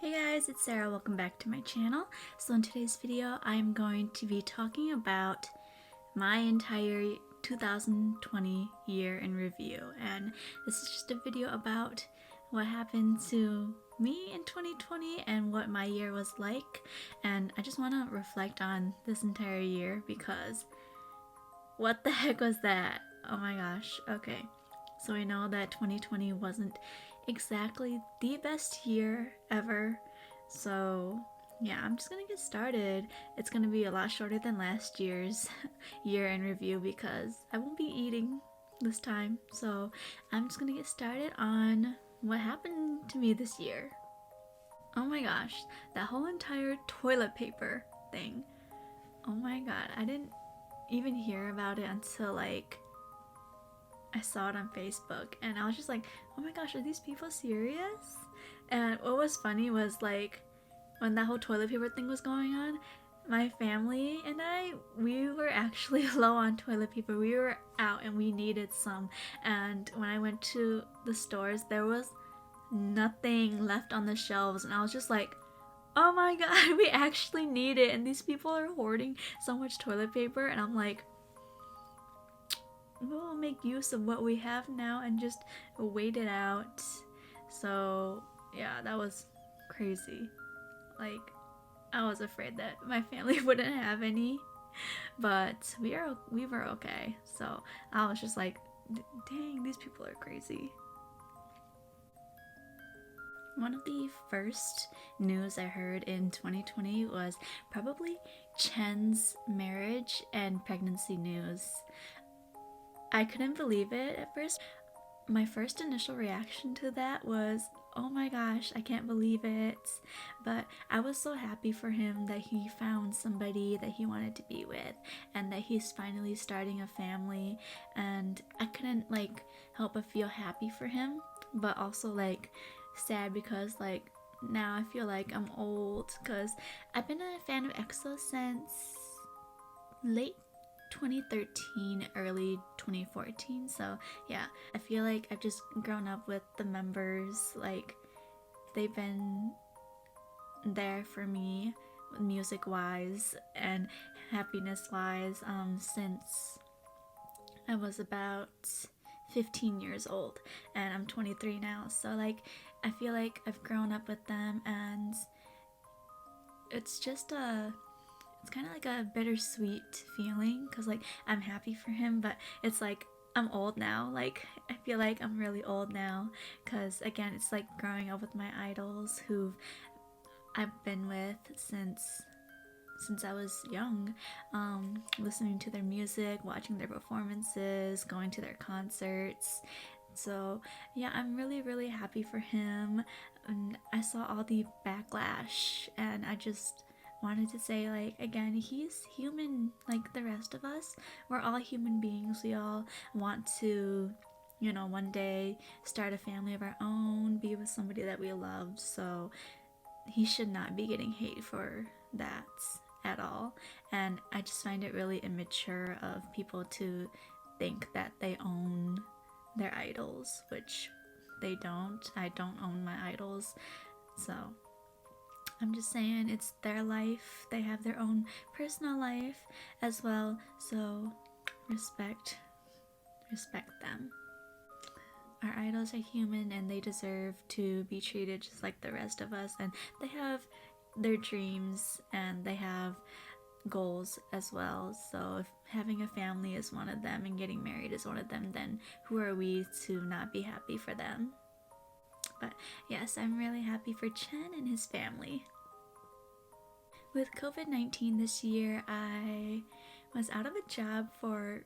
Hey guys, it's Sarah. Welcome back to my channel. So in today's video, I'm going to be talking about my entire 2020 year in review. And this is just a video about what happened to me in 2020 and what my year was like. And I just want to reflect on this entire year because what the heck was that? Oh my gosh. Okay. So I know that 2020 wasn't exactly the best year ever. So yeah, I'm just gonna get started. It's gonna be a lot shorter than last year's year in review because I won't be eating this time. So I'm just gonna get started on what happened to me this year. Oh my gosh, that whole entire toilet paper thing. Oh my god, I didn't even hear about it until I saw it on Facebook and I was just like, oh my gosh, are these people serious? And what was funny was when that whole toilet paper thing was going on, my family and we were actually low on toilet paper. We were out and we needed some. And when I went to the stores, there was nothing left on the shelves. And I was just like, oh my god, we actually need it. And these people are hoarding so much toilet paper. And I'm like, we'll make use of what we have now and just wait it out. So yeah, that was crazy. Like, I was afraid that my family wouldn't have any, but we were okay. So I was just like, dang, these people are crazy. One of the first news I heard in 2020 was probably Chen's marriage and pregnancy news. I couldn't believe it at first. My first initial reaction to that was, oh my gosh, I can't believe it. But I was so happy for him that he found somebody that he wanted to be with and that he's finally starting a family. And I couldn't help but feel happy for him, but also sad because now I feel like I'm old because I've been a fan of EXO since late 2013, early 2014. So yeah, I feel like I've just grown up with the members. They've been there for me music wise and happiness wise since I was about 15 years old, and I'm 23 now. So I feel like I've grown up with them, and it's just it's kind of like a bittersweet feeling because I'm happy for him, but it's I'm old now. I feel like I'm really old now because again, it's growing up with my idols who I've been with since I was young, listening to their music, watching their performances, going to their concerts. So yeah, I'm really, really happy for him. And I saw all the backlash, and I just wanted to say, again, he's human like the rest of us. We're all human beings. We all want to, one day start a family of our own, be with somebody that we love. So he should not be getting hate for that at all. And I just find it really immature of people to think that they own their idols, which they don't. I don't own my idols. So I'm just saying, it's their life. They have their own personal life as well. So respect them. Our idols are human and they deserve to be treated just like the rest of us, and they have their dreams and they have goals as well. So if having a family is one of them and getting married is one of them, then who are we to not be happy for them? But yes, I'm really happy for Chen and his family. With COVID-19 this year, I was out of a job for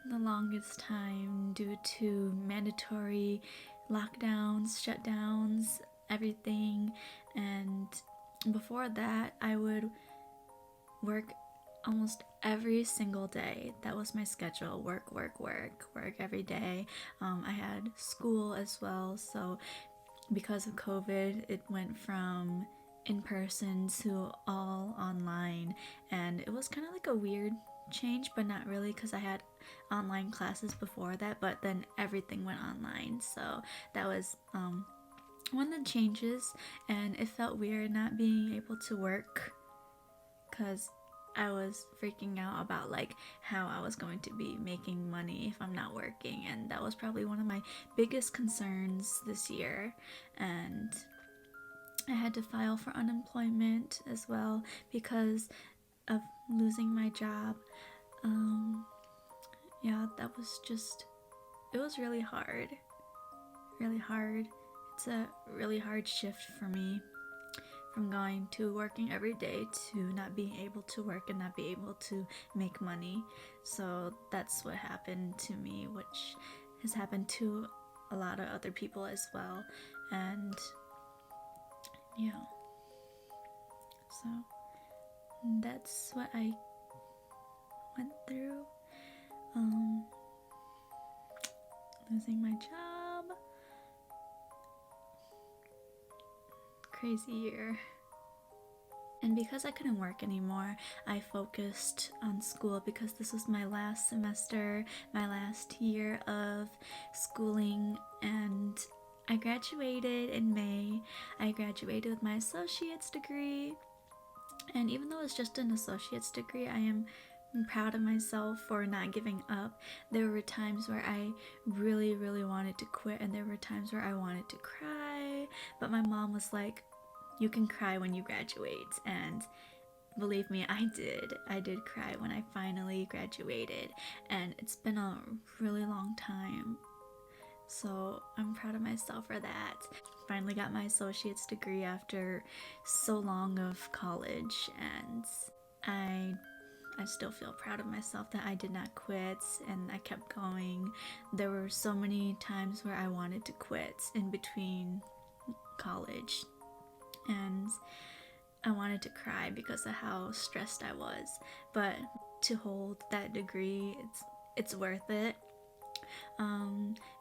the longest time due to mandatory lockdowns, shutdowns, everything. And before that, I would work almost every single day. That was my schedule. Work every day. I had school as well, so because of COVID, it went from in person to all online, and it was kind of like a weird change, but not really, because I had online classes before that, but then everything went online. So that was one of the changes, and it felt weird not being able to work because I was freaking out about like how I was going to be making money if I'm not working, and that was probably one of my biggest concerns this year. And I had to file for unemployment as well because of losing my job. Yeah, that was just, it was really hard. Really hard. It's a really hard shift for me from going to working every day to not being able to work and not be able to make money. So that's what happened to me, which has happened to a lot of other people as well. And yeah, so that's what I went through. Losing my job. Crazy year. And because I couldn't work anymore, I focused on school because this was my last semester, my last year of schooling, and I graduated in May. I graduated with my associate's degree, and even though it's just an associate's degree, I am proud of myself for not giving up. There were times where I really, really wanted to quit, and there were times where I wanted to cry, but my mom was like, you can cry when you graduate. And believe me, I did cry when I finally graduated, and it's been a really long time, so I'm proud of myself for that. Finally got my associate's degree after so long of college, and I still feel proud of myself that I did not quit and I kept going. There were so many times where I wanted to quit in between college, and I wanted to cry because of how stressed I was. But to hold that degree, it's worth it.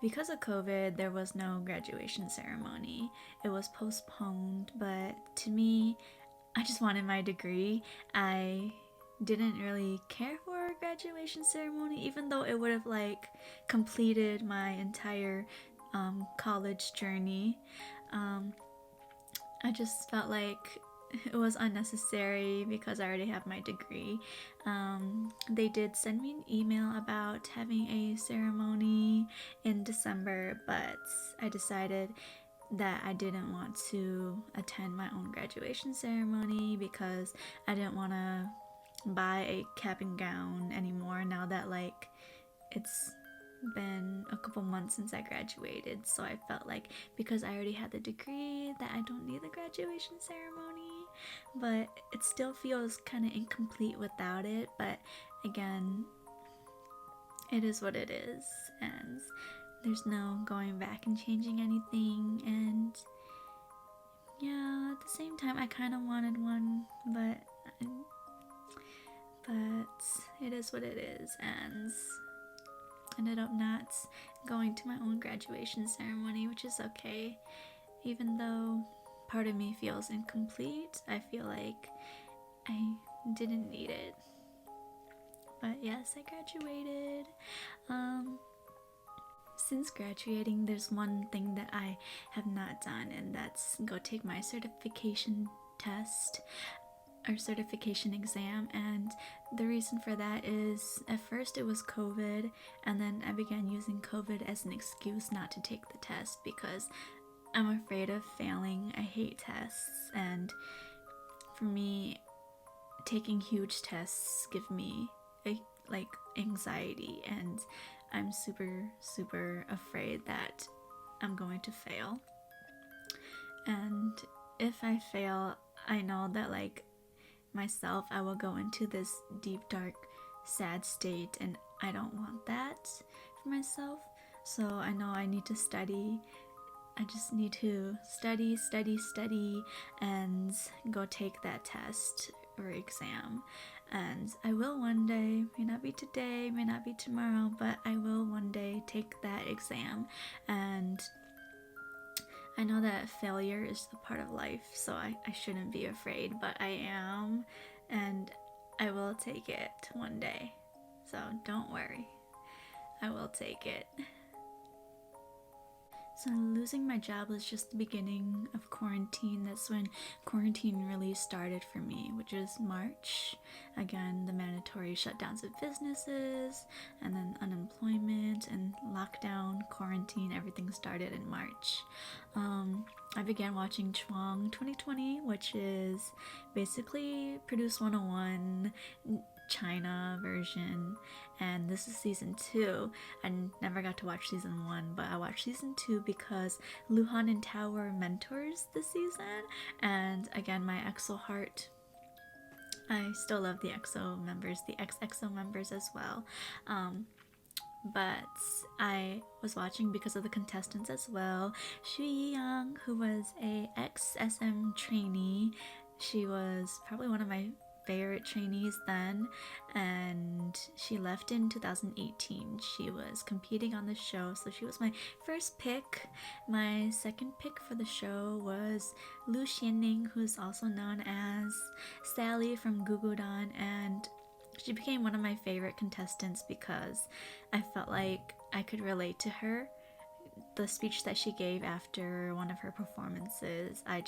Because of COVID, there was no graduation ceremony. It was postponed, but to me, I just wanted my degree. I didn't really care for a graduation ceremony, even though it would have like completed my entire college journey. I just felt like it was unnecessary because I already have my degree. They did send me an email about having a ceremony in December, but I decided that I didn't want to attend my own graduation ceremony because I didn't want to buy a cap and gown anymore now that like it's been a couple months since I graduated. So I felt like because I already had the degree that I don't need the graduation ceremony, but it still feels kind of incomplete without it. But again, it is what it is, and there's no going back and changing anything. And yeah, at the same time I kind of wanted one, but it is what it is, and ended up not going to my own graduation ceremony, which is okay. Even though part of me feels incomplete, I feel like I didn't need it. But yes, I graduated. Since graduating, there's one thing that I have not done, and that's go take my certification test or certification exam. And the reason for that is at first it was COVID, and then I began using COVID as an excuse not to take the test because I'm afraid of failing. I hate tests, and for me, taking huge tests give me like anxiety, and I'm super afraid that I'm going to fail. And if I fail, I know that like myself, I will go into this deep, dark, sad state, and I don't want that for myself. So I know I need to study. I just need to study, and go take that test or exam. And I will one day, may not be today, may not be tomorrow, but I will one day take that exam. And I know that failure is the part of life, so I shouldn't be afraid, but I am, and I will take it one day. So don't worry, I will take it. So losing my job was just the beginning of quarantine. That's when quarantine really started for me, which is March. Again, the mandatory shutdowns of businesses, and then unemployment and lockdown, quarantine, everything started in March. I began watching Chuang 2020, which is basically Produce 101 China version, and this is season 2. I never got to watch season 1, but I watched season 2 because Luhan and Tao were mentors this season, and again, my EXO heart. I still love the EXO members, the XXO members as well. But I was watching because of the contestants as well. Shu Young, who was a ex-SM trainee, she was probably one of my favorite trainees then, and she left in 2018. She was competing on the show, so she was my first pick. My second pick for the show was Lu Xianning, who's also known as Sally from Gugudan, and she became one of my favorite contestants because I felt like I could relate to her. The speech that she gave after one of her performances, I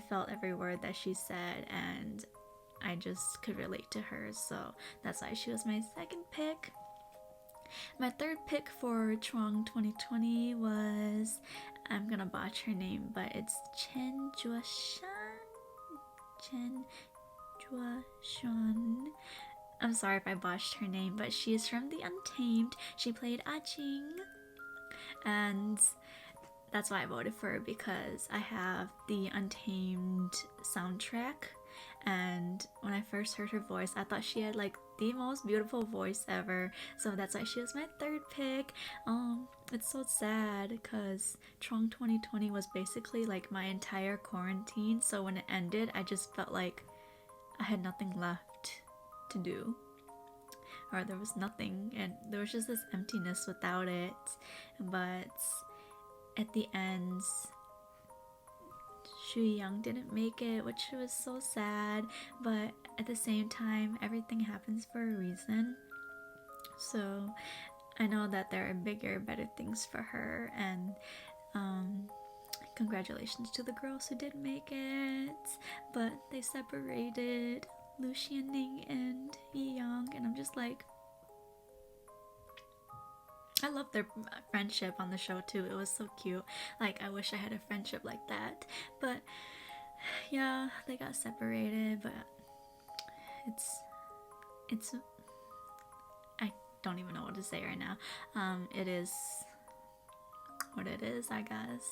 felt every word that she said, and I just could relate to her, so that's why she was my second pick. My third pick for Chuang 2020 was, I'm gonna botch her name, but it's Chen Juashan. Chen Juashan. I'm sorry if I botched her name, but she is from The Untamed. She played Ah Ching, and that's why I voted for her, because I have the Untamed soundtrack, and when I first heard her voice, I thought she had like the most beautiful voice ever, so that's why she was my third pick. It's so sad because Trong 2020 was basically like my entire quarantine, so when it ended, I just felt like I had nothing left to do, or there was nothing, and there was just this emptiness without it. But at the end, Shu Young didn't make it, which was so sad, but at the same time, everything happens for a reason. So I know that there are bigger, better things for her, and congratulations to the girls who did make it, but they separated, Lu Xianning and Yi Young, and I'm just like, I love their friendship on the show too. It was so cute. Like, I wish I had a friendship like that. But yeah, they got separated, but it's I don't even know what to say right now. It is what it is, I guess.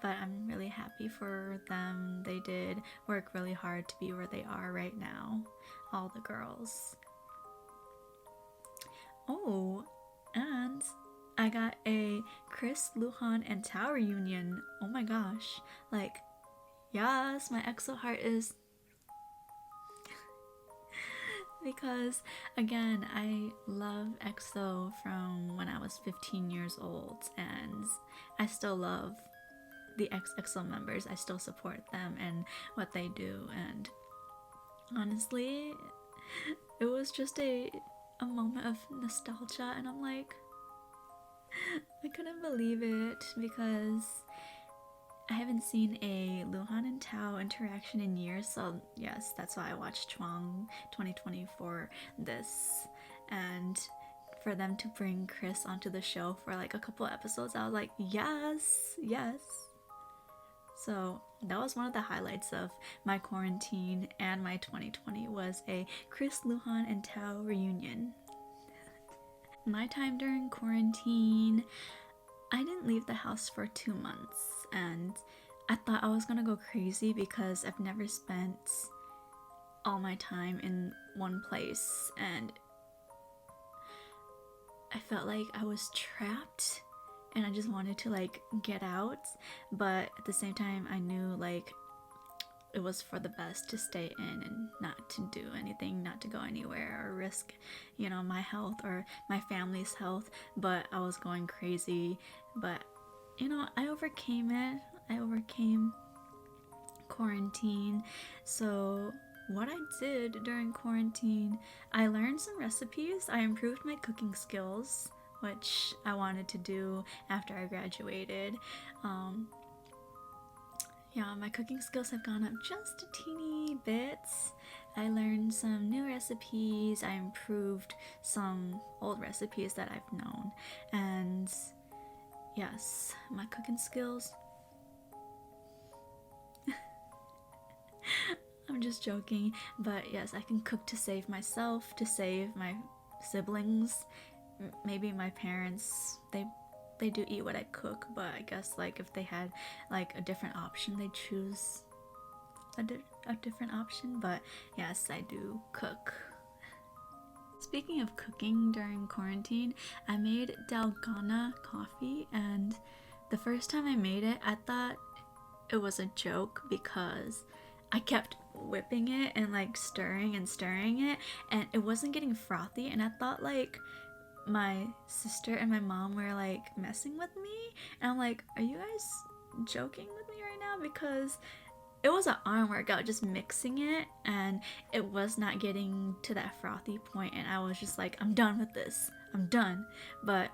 But I'm really happy for them. They did work really hard to be where they are right now, all the girls. Oh, and I got a Chris, Luhan, and Tao reunion. Oh my gosh. Like, yes, my EXO heart is... because, again, I love EXO from when I was 15 years old, and I still love the EXO members. I still support them and what they do, and honestly, it was just a moment of nostalgia, and I'm like, I couldn't believe it, because I haven't seen a Luhan and Tao interaction in years, so yes, that's why I watched Chuang 2020 for this. And for them to bring Chris onto the show for like a couple episodes, I was like, yes, yes. So that was one of the highlights of my quarantine and my 2020, was a Chris, Luhan, and Tao reunion. My time during quarantine, I didn't leave the house for 2 months, and I thought I was gonna go crazy because I've never spent all my time in one place, and I felt like I was trapped and I just wanted to like get out, but at the same time I knew like it was for the best to stay in and not to do anything, not to go anywhere or risk, you know, my health or my family's health. But I was going crazy. But, you know, I overcame it. I overcame quarantine. So what I did during quarantine, I learned some recipes. I improved my cooking skills. which I wanted to do after I graduated. Yeah, my cooking skills have gone up just a teeny bit. I learned some new recipes, I improved some old recipes that I've known, and yes, my cooking skills. I'm just joking, but yes, I can cook to save myself, to save my siblings, maybe my parents. They do eat what I cook, but I guess like if they had like a different option, they choose a different option. But yes, I do cook. Speaking of cooking during quarantine, I made Dalgona coffee, and the first time I made it, I thought it was a joke because I kept whipping it and like stirring and stirring it, and it wasn't getting frothy, and I thought like my sister and my mom were like messing with me, and I'm like, are you guys joking with me right now? Because it was an arm workout just mixing it, and it was not getting to that frothy point, and I was just like, I'm done with this, I'm done. But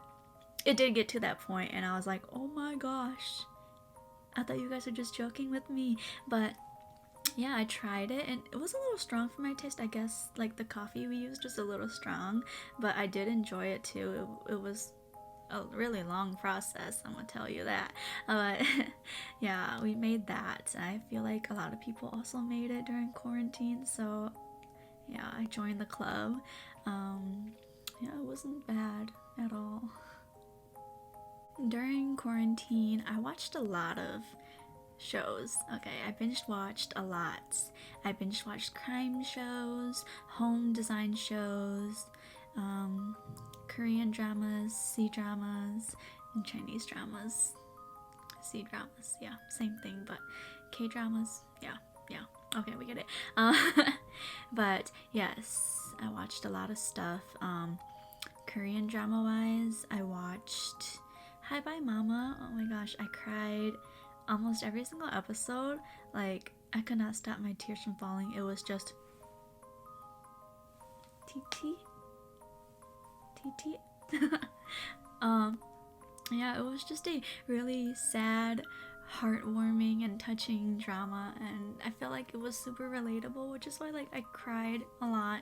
it did get to that point, and I was like, oh my gosh, I thought you guys were just joking with me. But yeah, I tried it, and it was a little strong for my taste. I guess like the coffee we used was a little strong, but I did enjoy it too. It was a really long process, I'm gonna tell you that. But yeah, we made that. I feel like a lot of people also made it during quarantine, so yeah, I joined the club. Yeah, it wasn't bad at all. During quarantine, I watched a lot of shows. Okay, I binge watched a lot. I binge watched crime shows, home design shows, Korean dramas, C dramas, and Chinese dramas. C dramas, yeah, same thing, but K dramas, yeah, okay, we get it. But yes, I watched a lot of stuff. Korean drama wise, I watched Hi Bye Mama. Oh my gosh, I cried almost every single episode. Like, I could not stop my tears from falling. It was just TT. Yeah, it was just a really sad, heartwarming, and touching drama, and I felt like it was super relatable, which is why like I cried a lot.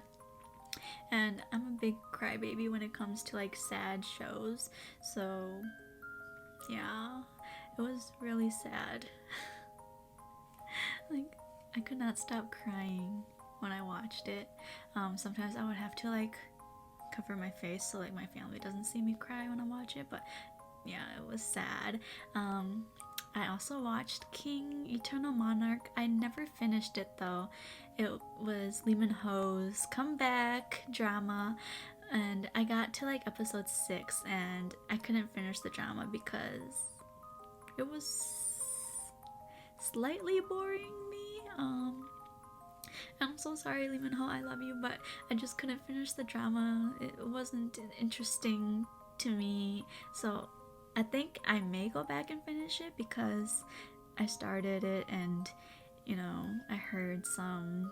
And I'm a big crybaby when it comes to like sad shows, so yeah, it was really sad. Like, I could not stop crying when I watched it. Sometimes I would have to like cover my face so like my family doesn't see me cry when I watch it, but yeah, it was sad. I also watched King Eternal Monarch. I never finished it though. It was Lee Min Ho's comeback drama, and I got to like episode 6 and I couldn't finish the drama because it was slightly boring me. I'm so sorry, Lee Min Ho, I love you, but I just couldn't finish the drama. It wasn't interesting to me, so I think I may go back and finish it because I started it and, you know, I heard some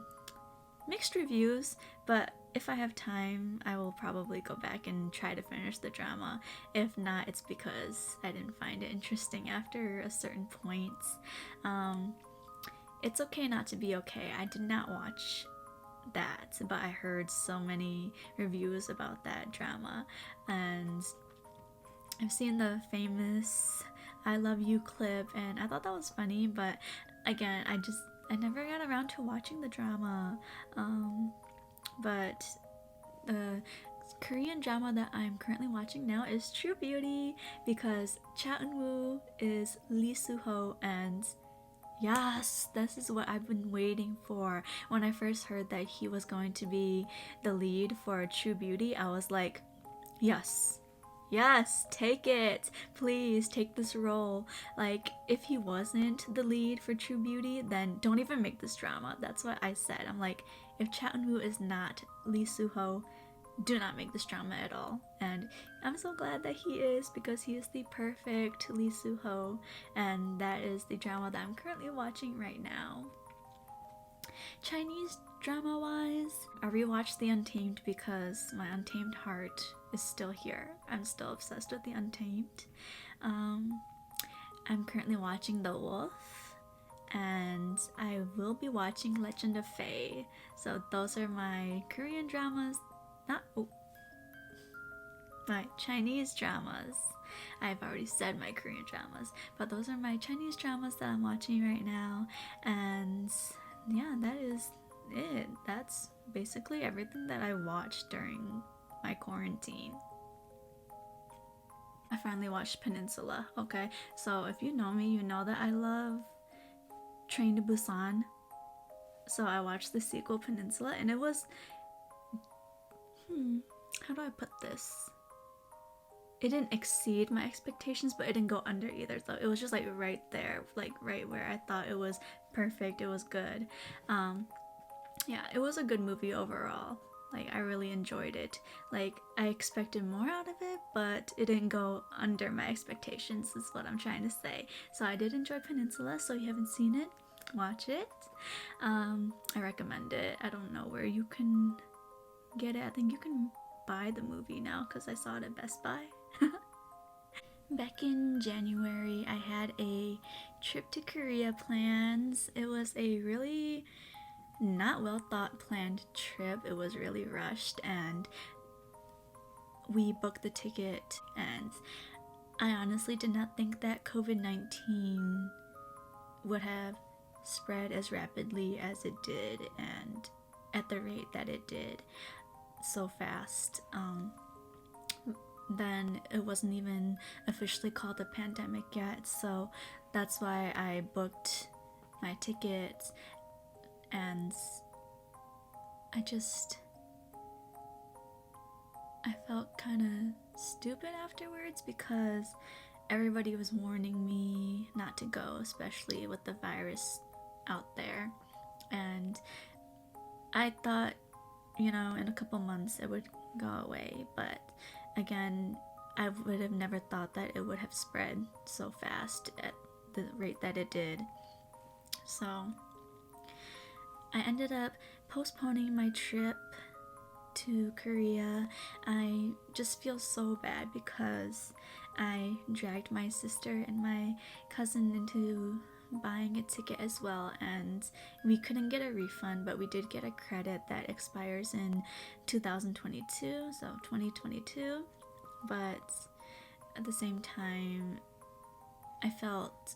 mixed reviews, but if I have time, I will probably go back and try to finish the drama. If not, it's because I didn't find it interesting after a certain point. It's okay not to be okay. I did not watch that, but I heard so many reviews about that drama, and I've seen the famous I Love You clip, and I thought that was funny, but again, I never got around to watching the drama. But the Korean drama that I'm currently watching now is True Beauty, because Cha Eun-woo is Lee Soo-ho, and yes, this is what I've been waiting for. When I first heard that he was going to be the lead for True Beauty, I was like, yes, take it. Please take this role. Like, if he wasn't the lead for True Beauty, then don't even make this drama. That's what I said. I'm like, if Cha Eun-woo is not Lee Soo-ho, do not make this drama at all. And I'm so glad that he is, because he is the perfect Lee Soo-ho, and that is the drama that I'm currently watching right now. Chinese drama wise, I rewatched The Untamed because my Untamed heart is still here. I'm still obsessed with The Untamed. I'm currently watching The Wolf, and I will be watching Legend of Fae. So those are my Korean dramas. My Chinese dramas. I've already said my Korean dramas, but those are my Chinese dramas that I'm watching right now. And yeah, that is it. That's basically everything that I watched during my quarantine. I finally watched Peninsula, okay? So if you know me, you know that I love Train to Busan. So I watched the sequel Peninsula, and it was how do I put this? It didn't exceed my expectations, but it didn't go under either. So it was just like right there, like right where I thought it was perfect. It was good. Yeah, it was a good movie overall. Like, I really enjoyed it. Like, I expected more out of it, but it didn't go under my expectations, is what I'm trying to say. So I did enjoy Peninsula, so if you haven't seen it, watch it. I recommend it. I don't know where you can get it. I think you can buy the movie now because I saw it at Best Buy. Back in January, I had a trip to Korea plans. It was a really not well thought planned trip. It was really rushed, and we booked the ticket, and I honestly did not think that COVID-19 would have spread as rapidly as it did and at the rate that it did so fast. Then it wasn't even officially called a pandemic yet, so that's why I booked my tickets, and I felt kind of stupid afterwards because everybody was warning me not to go, especially with the virus out there. And I thought, in a couple months it would go away, but again, I would have never thought that it would have spread so fast at the rate that it did. So I ended up postponing my trip to Korea. I just feel so bad because I dragged my sister and my cousin into buying a ticket as well, and we couldn't get a refund, but we did get a credit that expires in 2022, so 2022. But at the same time, I felt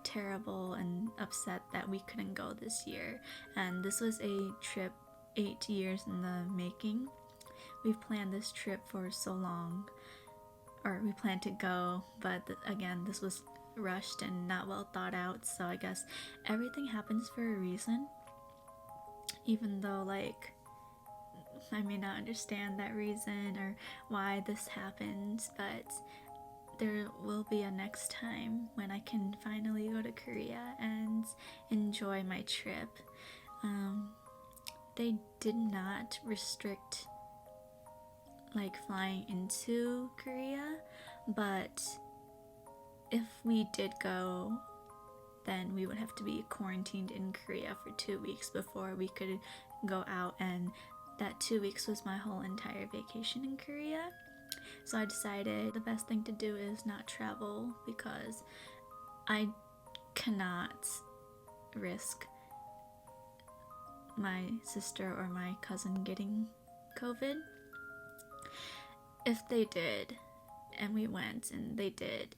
terrible and upset that we couldn't go this year, and this was a trip 8 years in the making. We've planned this trip for so long, or we planned to go, but again, this was rushed and not well thought out, so I guess everything happens for a reason. Even though, like, I may not understand that reason or why this happened, but there will be a next time when I can finally go to Korea and enjoy my trip. They did not restrict like flying into Korea, but if we did go, then we would have to be quarantined in Korea for 2 weeks before we could go out, and that 2 weeks was my whole entire vacation in Korea. So I decided the best thing to do is not travel because I cannot risk my sister or my cousin getting COVID. If they did and we went and they did,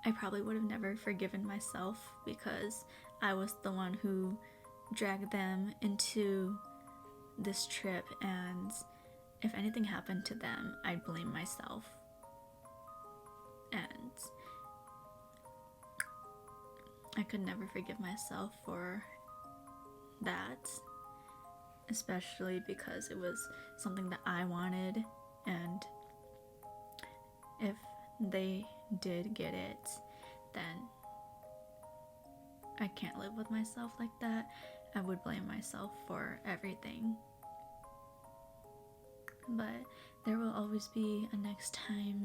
I probably would have never forgiven myself because I was the one who dragged them into this trip, and if anything happened to them, I'd blame myself. And I could never forgive myself for that, especially because it was something that I wanted, and if they did get it, then I can't live with myself like that. I would blame myself for everything. But there will always be a next time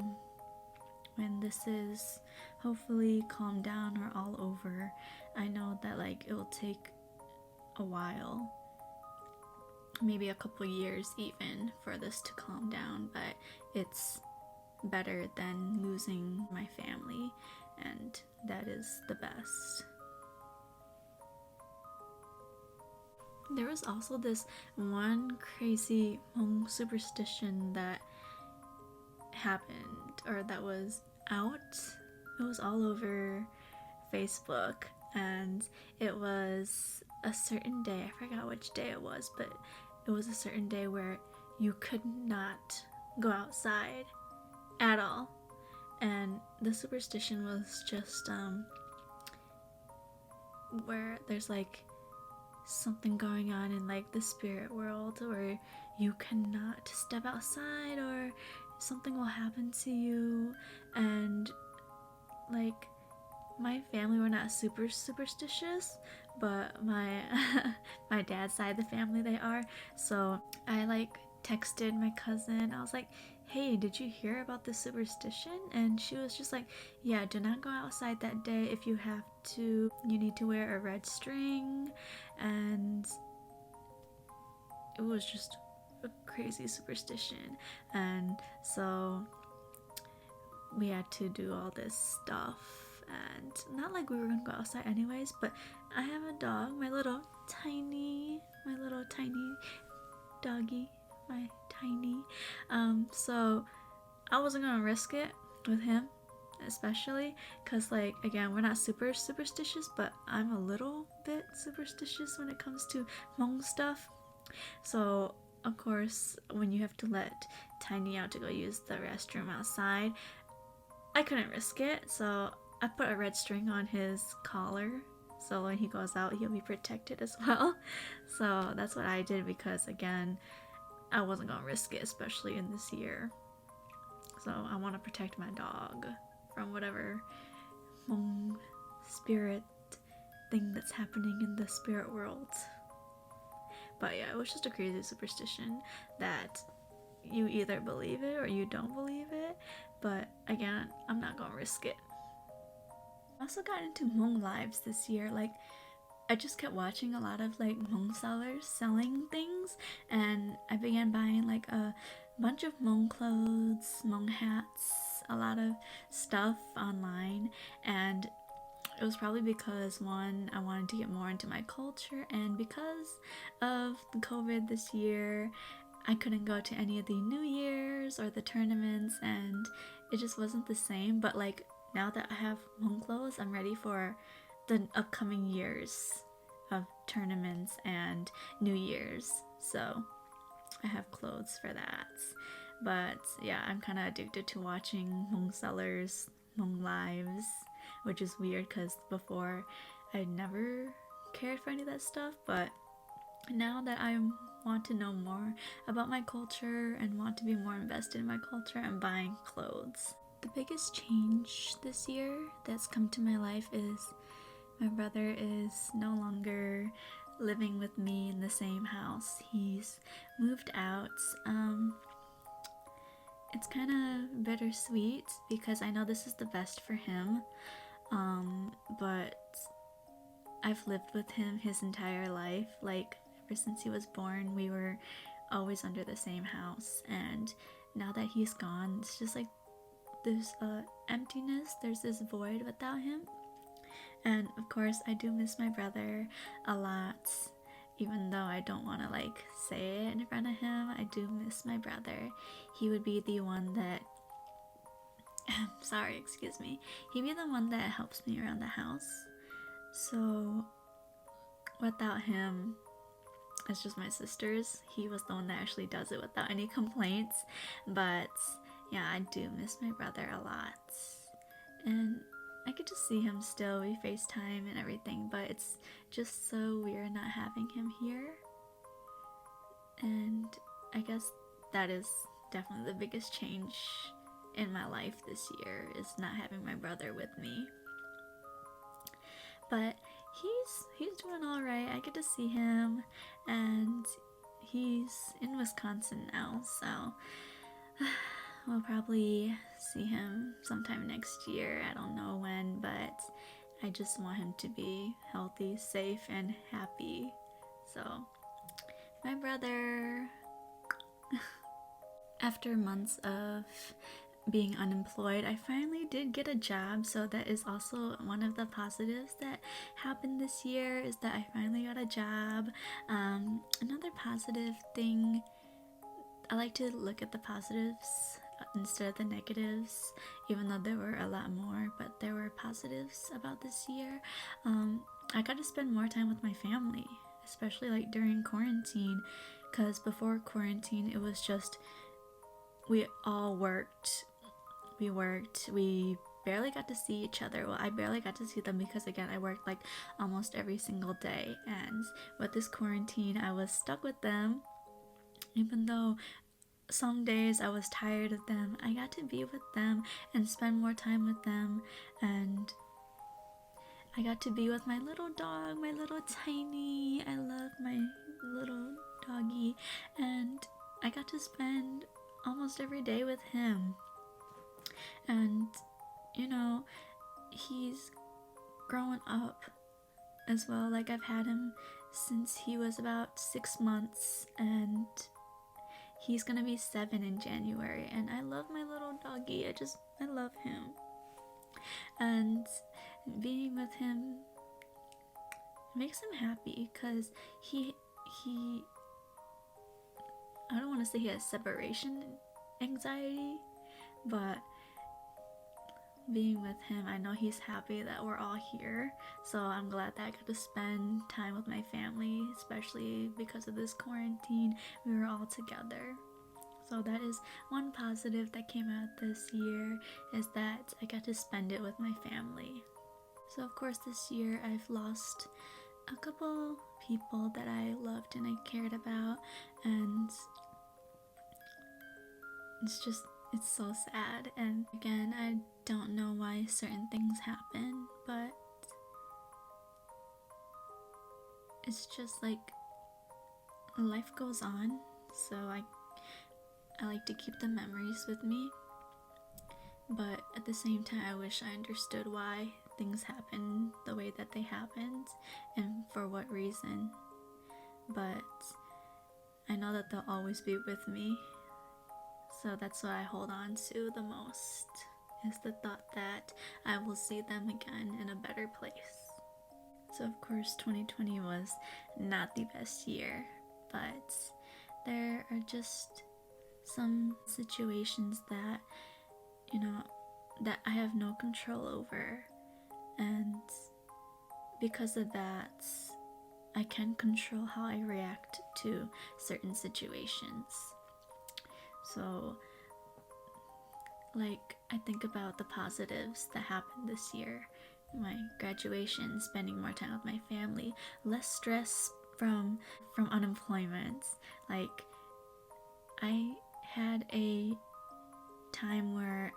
when this is hopefully calmed down or all over. I know that like it will take a while, maybe a couple years even, for this to calm down, but it's better than losing my family, and that is the best. There was also this one crazy Hmong superstition that happened, or that was out. It was all over Facebook, and it was a certain day. I forgot which day it was, but it was a certain day where you could not go outside at all. And the superstition was just where there's like something going on in like the spirit world, or you cannot step outside, or something will happen to you. And like, my family were not super superstitious, but my my dad's side of the family, they are. So I like texted my cousin. I was like, hey, did you hear about this superstition? And she was just like, yeah, do not go outside that day. If you have to, you need to wear a red string. And it was just a crazy superstition. And so we had to do all this stuff, and not like we were gonna go outside anyways, but I have a dog, my little tiny doggy, my tiny. So I wasn't gonna risk it with him, especially because, like, again, we're not super superstitious, but I'm a little bit superstitious when it comes to Hmong stuff. So of course, when you have to let Tiny out to go use the restroom outside, I couldn't risk it, so I put a red string on his collar, so when he goes out, he'll be protected as well. So that's what I did, because again, I wasn't gonna risk it, especially in this year. So I want to protect my dog from whatever Hmong spirit thing that's happening in the spirit world. But yeah, it was just a crazy superstition that you either believe it or you don't believe it. But again, I'm not gonna risk it. I also got into Hmong lives this year. Like, I just kept watching a lot of like Hmong sellers selling things, and I began buying like a bunch of Hmong clothes, Hmong hats, a lot of stuff online. And it was probably because, one, I wanted to get more into my culture, and because of the COVID this year, I couldn't go to any of the New Year's or the tournaments, and it just wasn't the same. But like, now that I have Hmong clothes, I'm ready for the upcoming years of tournaments and New Year's. So I have clothes for that. But yeah, I'm kind of addicted to watching Hmong sellers, Hmong lives, which is weird because before I never cared for any of that stuff. But now that I want to know more about my culture and want to be more invested in my culture, I'm buying clothes. The biggest change this year that's come to my life is my brother is no longer living with me in the same house. He's moved out. It's kind of bittersweet because I know this is the best for him, but I've lived with him his entire life. Like, ever since he was born, we were always under the same house, and now that he's gone, it's just like there's a emptiness, there's this void without him. And of course, I do miss my brother a lot. Even though I don't want to like say it in front of him, I do miss my brother. He would be the one that sorry, excuse me. He'd be the one that helps me around the house. So without him, it's just my sisters. He was the one that actually does it without any complaints. But yeah, I do miss my brother a lot. And I get to see him still. We FaceTime and everything, but it's just so weird not having him here. And I guess that is definitely the biggest change in my life this year, is not having my brother with me. But he's doing all right. I get to see him, and he's in Wisconsin now, so we'll probably see him sometime next year. I don't know when, but I just want him to be healthy, safe, and happy. So, my brother. After months of being unemployed, I finally did get a job. So that is also one of the positives that happened this year, is that I finally got a job. Another positive thing, I like to look at the positives instead of the negatives, even though there were a lot more, but there were positives about this year. I got to spend more time with my family, especially like during quarantine, because before quarantine it was just we all worked. We barely got to see each other. Well, I barely got to see them because, again, I worked like almost every single day. And with this quarantine, I was stuck with them. Even though some days I was tired of them, I got to be with them and spend more time with them. And I got to be with my little dog, my little Tiny. I love my little doggy. And I got to spend almost every day with him. And, you know, he's growing up as well. Like, I've had him since he was about 6 months, and he's gonna be 7 in January. And I love my little doggy. I love him. And being with him makes him happy, because he I don't want to say he has separation anxiety, but being with him, I know he's happy that we're all here. So I'm glad that I got to spend time with my family, especially because of this quarantine. We were all together. So that is one positive that came out this year, is that I got to spend it with my family. So of course this year I've lost a couple people that I loved and I cared about, and it's so sad. And again, I don't know why certain things happen, but it's just like life goes on. So I like to keep the memories with me, but at the same time I wish I understood why things happen the way that they happened and for what reason. But I know that they'll always be with me. So that's what I hold on to the most, is the thought that I will see them again in a better place. So of course 2020 was not the best year, but there are just some situations that, that I have no control over, and because of that, I can control how I react to certain situations. So, like, I think about the positives that happened this year. My graduation, spending more time with my family, less stress from unemployment. Like, I had a time where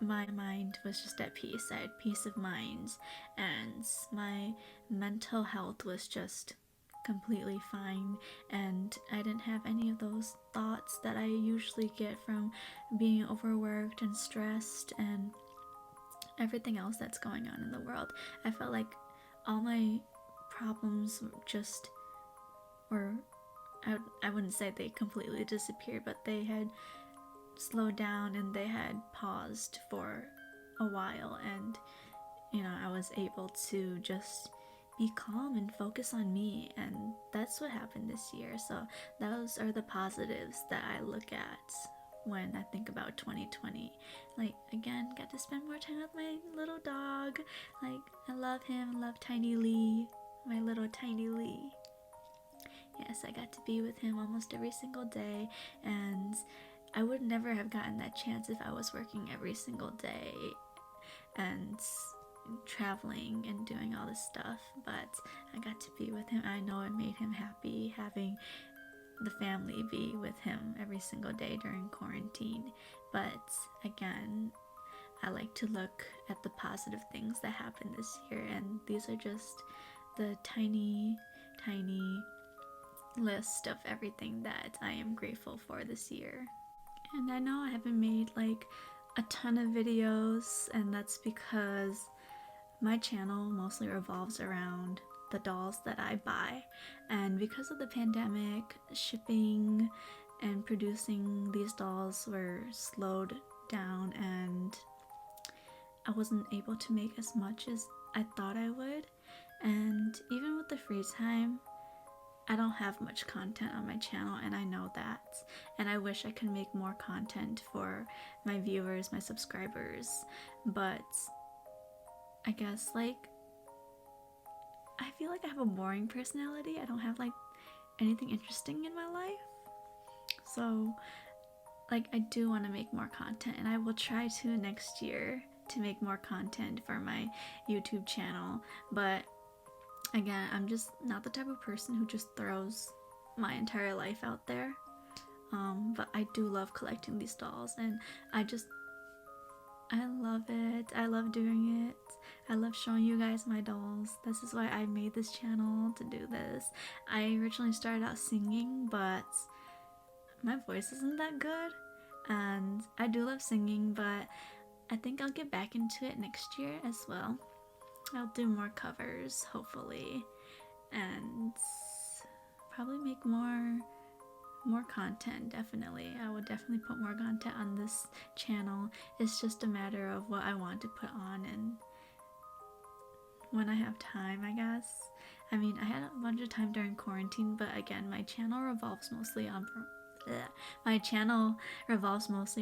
my mind was just at peace. I had peace of mind, and my mental health was just completely fine, and I didn't have any of those thoughts that I usually get from being overworked and stressed and everything else that's going on in the world. I felt like all my problems just were, I wouldn't say they completely disappeared, but they had slowed down and they had paused for a while, and I was able to just be calm and focus on me, and that's what happened this year. So those are the positives that I look at when I think about 2020. Like, again, got to spend more time with my little dog. Like, I love him. I love Tiny Lee, my little Tiny Lee. Yes, I got to be with him almost every single day, and I would never have gotten that chance if I was working every single day and traveling and doing all this stuff. But I got to be with him. I know it made him happy having the family be with him every single day during quarantine. But again, I like to look at the positive things that happened this year, and these are just the tiny list of everything that I am grateful for this year. And I know I haven't made like a ton of videos, and that's because my channel mostly revolves around the dolls that I buy. And because of the pandemic, shipping and producing these dolls were slowed down, and I wasn't able to make as much as I thought I would. And even with the free time, I don't have much content on my channel, and I know that. And I wish I could make more content for my viewers, my subscribers. But I guess, like, I feel like I have a boring personality. I don't have, like, anything interesting in my life. So, like, I do want to make more content, and I will try to next year to make more content for my YouTube channel. But again, I'm just not the type of person who just throws my entire life out there. But I do love collecting these dolls, and I love it. I love doing it. I love showing you guys my dolls. This is why I made this channel, to do this. I originally started out singing, but my voice isn't that good, and I do love singing, but I think I'll get back into it next year as well. I'll do more covers, hopefully, and probably make more content. Definitely, I will definitely put more content on this channel. It's just a matter of what I want to put on and when I have time, I guess. I mean, I had a bunch of time during quarantine, but again, my channel revolves mostly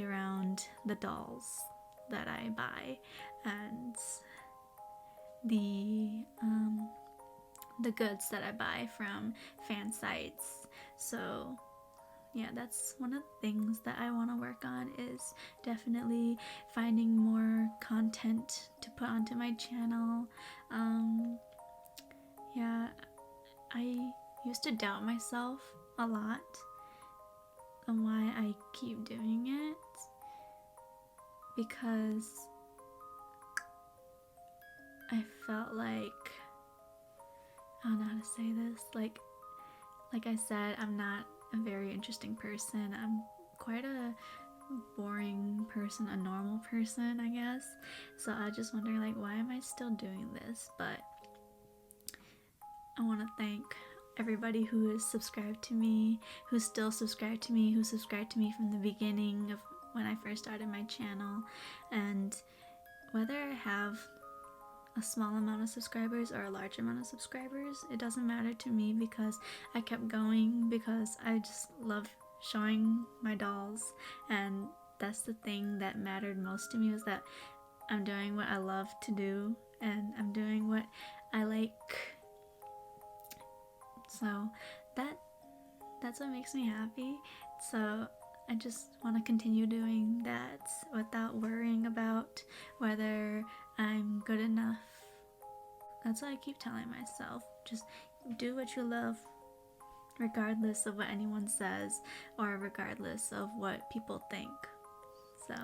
around the dolls that I buy and the goods that I buy from fan sites. So yeah, that's one of the things that I want to work on, is definitely finding more content to put onto my channel. Yeah, I used to doubt myself a lot on why I keep doing it, because I felt like, I don't know how to say this, like I said, I'm not a very interesting person. I'm quite a boring person, a normal person, I guess. So I just wonder, like, why am I still doing this? But I want to thank everybody who is subscribed to me, who's still subscribed to me, who subscribed to me from the beginning of when I first started my channel. And whether I have a small amount of subscribers or a large amount of subscribers, it doesn't matter to me, because I kept going because I just love showing my dolls, and that's the thing that mattered most to me, was that I'm doing what I love to do and I'm doing what I like. So that's what makes me happy. So I just want to continue doing that without worrying about whether I'm good enough. That's what I keep telling myself. Just do what you love, regardless of what anyone says or regardless of what people think. So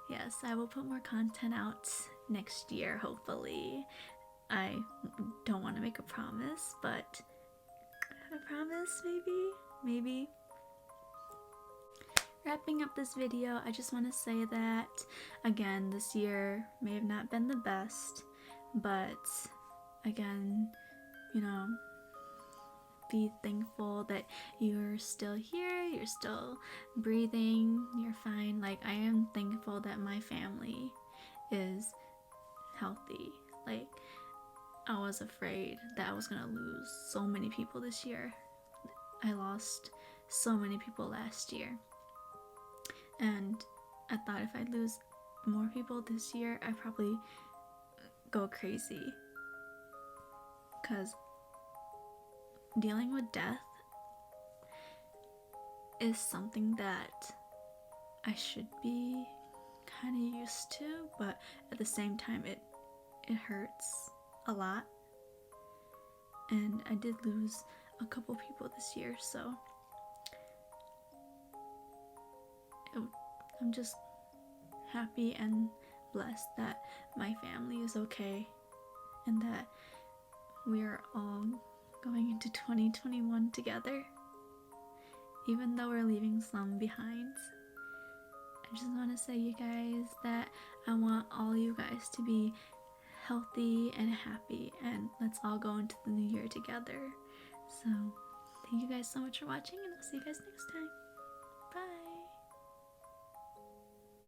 yes, I will put more content out next year, hopefully. I don't want to make a promise, but a promise, maybe. Wrapping up this video, I just want to say that, again, this year may have not been the best, but again, you know, be thankful that you're still here, you're still breathing, you're fine. Like, I am thankful that my family is healthy. Like, I was afraid that I was gonna lose so many people this year. I lost so many people last year, and I thought if I lose more people this year, I'd probably go crazy, because dealing with death is something that I should be kind of used to, but at the same time it hurts a lot. And I did lose a couple people this year, so I'm just happy and blessed that my family is okay and that we are all going into 2021 together, even though we're leaving some behind. I just want to say, you guys, that I want all you guys to be healthy and happy, and let's all go into the new year together. So thank you guys so much for watching, and I'll see you guys next time.